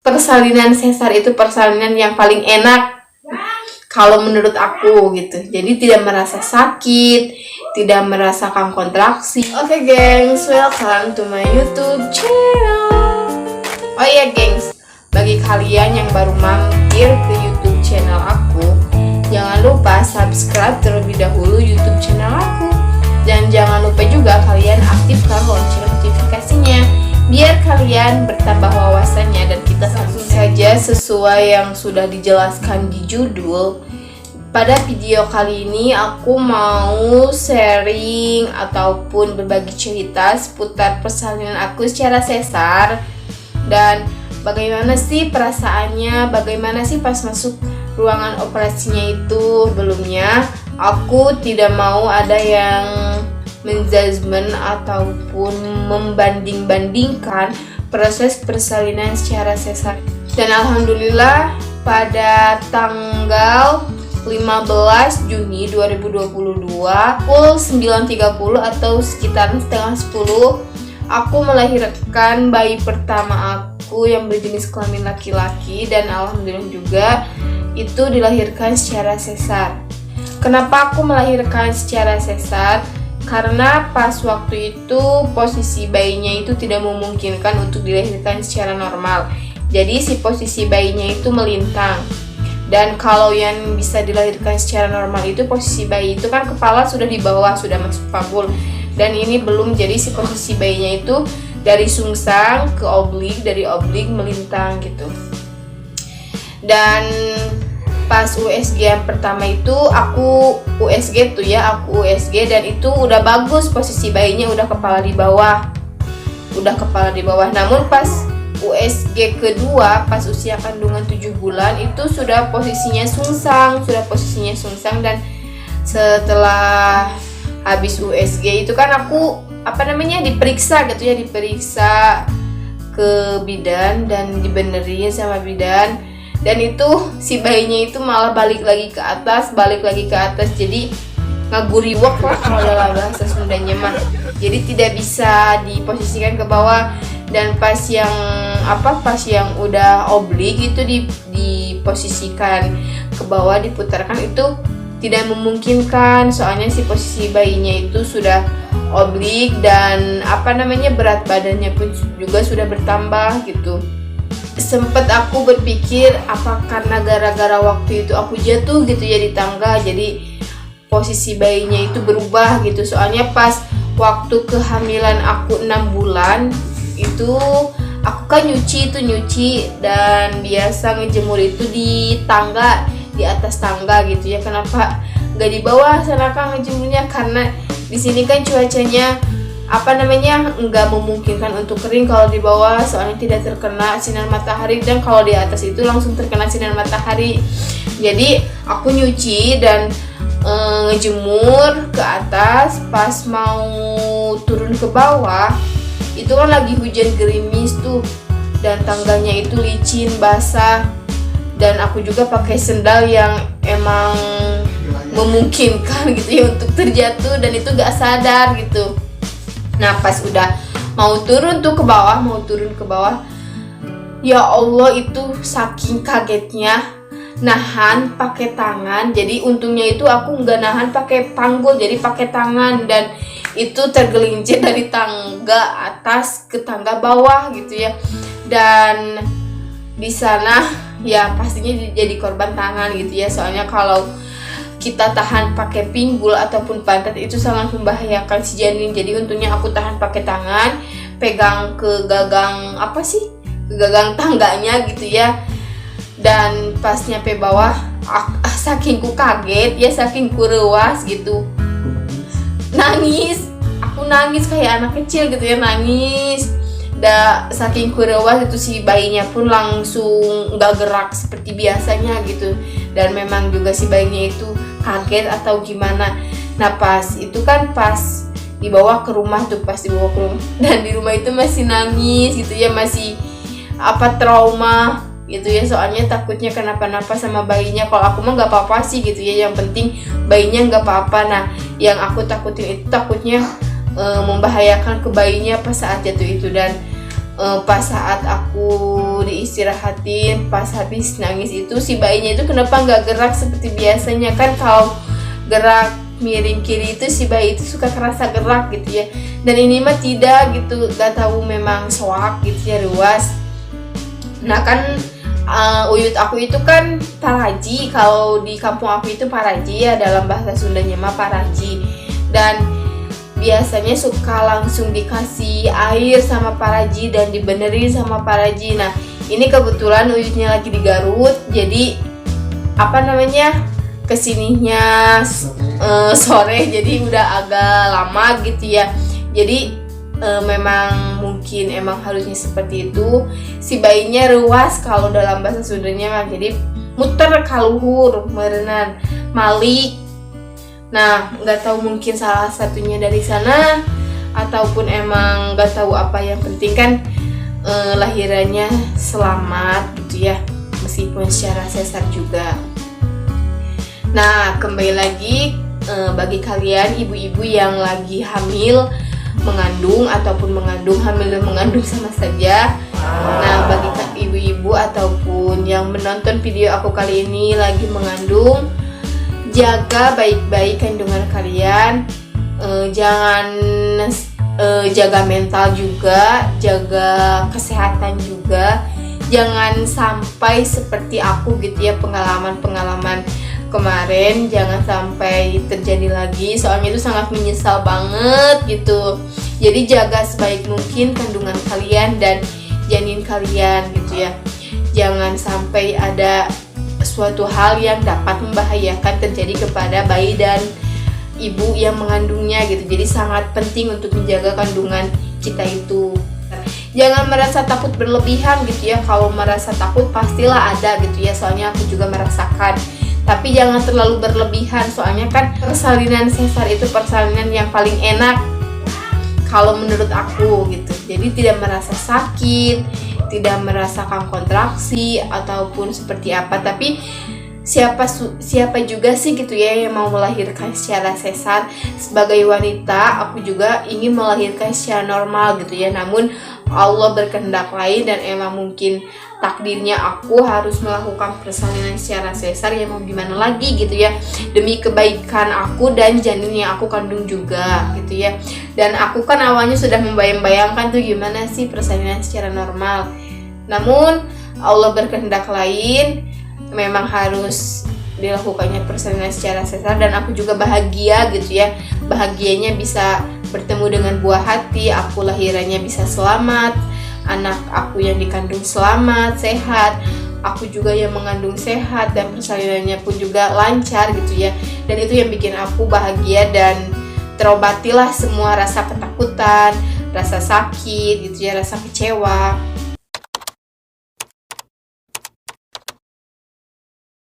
persalinan sesar itu persalinan yang paling enak kalau menurut aku gitu. Jadi tidak merasa sakit, tidak merasakan kontraksi. Oke, gengs, welcome to my YouTube channel. Oh iya gengs, bagi kalian yang baru mampir ke YouTube channel aku, jangan lupa subscribe terlebih dahulu YouTube channel aku. Dan jangan lupa juga kalian aktifkan lonceng notifikasinya biar kalian bertambah wawasannya. Dan kita langsung saja sesuai yang sudah dijelaskan di judul. Pada video kali ini aku mau sharing ataupun berbagi cerita seputar persalinan aku secara sesar. Dan bagaimana sih perasaannya, bagaimana sih pas masuk ruangan operasinya itu. Sebelumnya aku tidak mau ada yang menjudgment ataupun membanding-bandingkan proses persalinan secara sesar. Dan alhamdulillah pada tanggal 15 Juni 2022 pukul 9.30 atau sekitar setengah 10 aku melahirkan bayi pertama aku yang berjenis kelamin laki-laki. Dan alhamdulillah juga itu dilahirkan secara sesar. Kenapa aku melahirkan secara sesar? Karena pas waktu itu posisi bayinya itu tidak memungkinkan untuk dilahirkan secara normal. Jadi si posisi bayinya itu melintang. Dan kalau yang bisa dilahirkan secara normal itu posisi bayi itu kan kepala sudah di bawah, sudah masuk panggul. Dan ini belum, jadi si posisi bayinya itu dari sungsang ke oblik, dari oblik melintang gitu. Dan pas USG yang pertama itu aku USG dan itu udah bagus, posisi bayinya udah kepala di bawah. Namun pas USG kedua pas usia kandungan 7 bulan itu sudah posisinya sungsang. Dan setelah habis USG itu kan aku diperiksa ke bidan dan dibenerin sama bidan. Dan itu si bayinya itu malah balik lagi ke atas, jadi ngaguriwak lah kalau dalam bahasa Sundanya mah. Jadi tidak bisa diposisikan ke bawah. Dan pas yang udah oblik itu diposisikan ke bawah, diputarkan itu tidak memungkinkan, soalnya si posisi bayinya itu sudah oblik dan berat badannya pun juga sudah bertambah gitu. Sempet aku berpikir apa karena gara-gara waktu itu aku jatuh gitu ya di tangga, jadi posisi bayinya itu berubah gitu. Soalnya pas waktu kehamilan aku 6 bulan itu aku kan nyuci dan biasa ngejemur itu di tangga, di atas tangga gitu ya. Kenapa nggak di bawah sana kan ngejemurnya? Karena di sini kan cuacanya nggak memungkinkan untuk kering kalau di bawah, soalnya tidak terkena sinar matahari, dan kalau di atas itu langsung terkena sinar matahari. Jadi aku nyuci dan ngejemur ke atas. Pas mau turun ke bawah itu kan lagi hujan gerimis tuh, dan tangganya itu licin basah, dan aku juga pakai sendal yang emang memungkinkan gitu ya untuk terjatuh, dan itu gak sadar gitu. Nah pas udah mau turun ke bawah, ya Allah itu saking kagetnya nahan pakai tangan. Jadi untungnya itu aku nggak nahan pakai panggul, jadi pakai tangan, dan itu tergelincir dari tangga atas ke tangga bawah gitu ya. Dan di sana ya pastinya jadi korban tangan gitu ya, soalnya kalau kita tahan pakai pinggul ataupun pantat itu sangat membahayakan si janin. Jadi untungnya aku tahan pakai tangan, pegang ke gagang tangganya gitu ya. Dan pas nyampe bawah saking ku kaget ya, saking ku rewas gitu, aku nangis kayak anak kecil gitu ya, nangis. Saking ku rewas itu si bayinya pun langsung nggak gerak seperti biasanya gitu. Dan memang juga si bayinya itu kaget atau gimana. Nah pas dibawa ke rumah, dan di rumah itu masih nangis gitu ya, masih trauma gitu ya, soalnya takutnya kenapa-napa sama bayinya. Kalau aku mah nggak apa-apa sih gitu ya, yang penting bayinya nggak apa-apa. Nah yang aku takutin itu takutnya membahayakan ke bayinya pas saat jatuh itu. Dan pas saat aku diistirahatin, pas habis nangis itu si bayinya itu kenapa nggak gerak seperti biasanya. Kan kalau gerak miring kiri itu si bayi itu suka kerasa gerak gitu ya, dan ini mah tidak gitu, gak tahu memang soak gitu ya, ruas. Nah kan uyut aku itu kan paraji, kalau di kampung aku itu paraji ya, dalam bahasa Sundanya mah paraji. Dan biasanya suka langsung dikasih air sama paraji dan dibenerin sama paraji. Nah ini kebetulan uyutnya lagi di Garut, jadi kesininya sore, jadi udah agak lama gitu ya. Jadi memang mungkin emang harusnya seperti itu. Si bayinya ruas kalau dalam bahasa Sundanya mah, jadi muter kaluhur merenan malik. Nah nggak tahu mungkin salah satunya dari sana ataupun emang nggak tahu apa, yang penting kan lahirannya selamat gitu ya, meskipun secara sesar juga. Nah kembali lagi bagi kalian ibu-ibu yang lagi hamil, mengandung ataupun mengandung, hamil dan mengandung sama saja. Nah bagi ibu-ibu ataupun yang menonton video aku kali ini lagi mengandung, jaga baik-baik kandungan kalian, jangan jaga mental juga, jaga kesehatan juga. Jangan sampai seperti aku gitu ya, pengalaman kemarin jangan sampai terjadi lagi, soalnya itu sangat menyesal banget gitu. Jadi jaga sebaik mungkin kandungan kalian dan janin kalian gitu ya, jangan sampai ada suatu hal yang dapat membahayakan terjadi kepada bayi dan ibu yang mengandungnya gitu. Jadi sangat penting untuk menjaga kandungan kita itu. Jangan merasa takut berlebihan gitu ya. Kalau merasa takut pastilah ada gitu ya, soalnya aku juga merasakan. Tapi jangan terlalu berlebihan, soalnya kan persalinan sesar itu persalinan yang paling enak kalau menurut aku gitu. Jadi tidak merasa sakit, tidak merasakan kontraksi ataupun seperti apa. Tapi siapa juga sih gitu ya yang mau melahirkan secara sesar. Sebagai wanita aku juga ingin melahirkan secara normal gitu ya, namun Allah berkehendak lain dan emang mungkin takdirnya aku harus melakukan persalinan secara sesar, ya mau gimana lagi gitu ya, demi kebaikan aku dan janin yang aku kandung juga gitu ya. Dan aku kan awalnya sudah membayang-bayangkan tuh gimana sih persalinan secara normal, namun Allah berkehendak lain, memang harus dilakukannya persalinan secara sesar. Dan aku juga bahagia gitu ya, bahagianya bisa bertemu dengan buah hati, aku lahirannya bisa selamat, anak aku yang dikandung selamat, sehat, aku juga yang mengandung sehat, dan persalinannya pun juga lancar gitu ya. Dan itu yang bikin aku bahagia dan terobatilah semua rasa ketakutan, rasa sakit gitu ya, rasa kecewa.